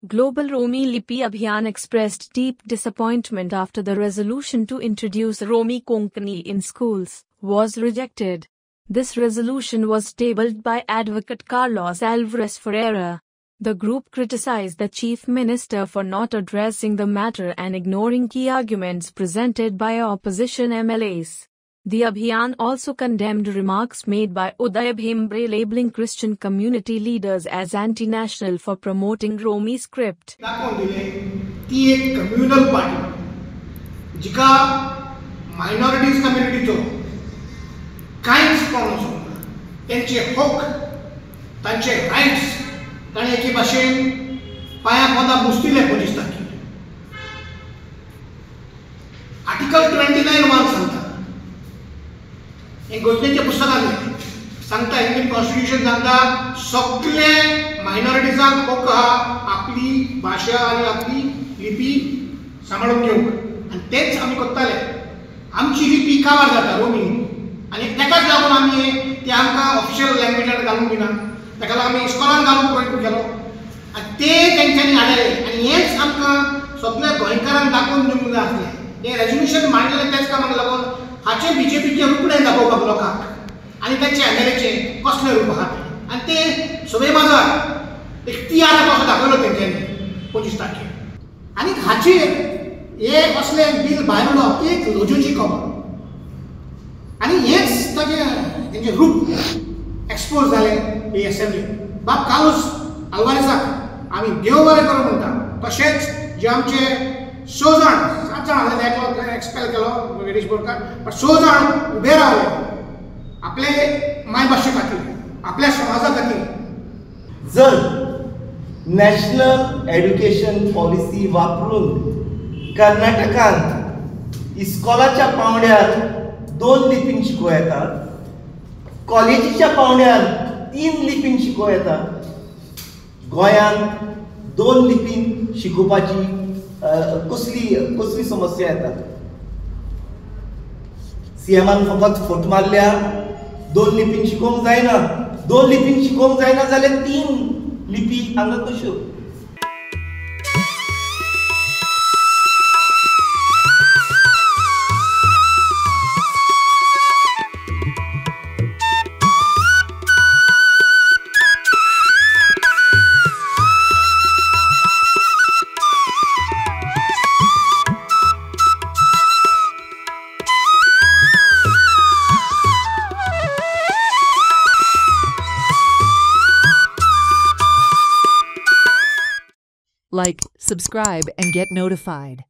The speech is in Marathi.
Global Romi Lipi Abhiyan expressed deep disappointment after the resolution to introduce Romi Konkani in schools was rejected. This resolution was tabled by Advocate Carlos Alvarez Ferreira. The group criticized the Chief Minister for not addressing the matter and ignoring key arguments presented by opposition MLAs. The Abhiyan also condemned remarks made by Uday Bhimbre labeling Christian community leaders as anti-national for promoting Romi script. ती एक कम्युनल पार्टी जिका मायनॉरिटीज कम्युनिटीचो कांयच प्रॉब्लेम ना त्यांचे हक तांचे रायट्स ताणें एके भाशेन पांया पोंदा मुस्तिले पोलीस ताकी आर्टिकल 29(1) सांगता एक घटनेच्या पुस्तकांत सांगता इंडियन कॉन्स्टिट्यूशन सांगता सगळे मायनॉरिटीजांक हक आहा आपली भाशा आनी आपली लिपी सांबाळून घेवंक आनी तेच आमी कोत्ताले आमची लिपी काबार जाता रोमी आनी तेकाच लागून आमी ते आमकां ऑफिशियल लँग्वेजान घालूंक दिना ताका लागून आमी इस्कॉलान घालूंक प्रयत्न केलो आनी ते तेंच्यांनी हाडले आनी हेच आमकां सगळ्या गोंयकारांक दाखोवन दिवंक जाय आसलें हें रेजोल्युशन मांडलेलें तेच कामाक लागून हाचे बीजेपीचे रुपणें दाखोवपाक लोकांक आनी तेंचे एमएलएचे कसले रूप आहा ते आनी ते सगळे बाजार एक तियार कसो दाखयलो तेंच्यांनी 25 तारखेर आनी हाचेर हे असले बील भायर उडोवप एक लज्जोची खबर आनी हेच तेंचे रूप एक्सपोज जालें हे असेंब्लीन बाब कार्लोस आल्वारेसाक आमी देव बरें करूं म्हणटा तशेंच जे आमचे 6 जाण 7 जाण हांवें एकलो एक्सपेल केलो गिरीश बोरकार पण 6 जाण उबे रावले आपले मायभाशे खातीर आपल्या समाजा खातीर जर नॅशनल एड्युकेशन पॉलिसी वापरून कर्नाटकांत इस्कॉलाच्या पावंड्यार 2 लिपीन शिकोव येता कॉलेजीच्या पावंड्यार 3 लिपीन शिकोव येता गोंयांत 2 लिपीन शिकोवपाची कसली समस्या येता सीएमान फकत फट मारल्या 2 लिपीन शिकोवंक जायना 2 लिपीन शिकोवंक जायना जाल्यार 3 लिपी हांगा कश्यो Like, subscribe, and get notified.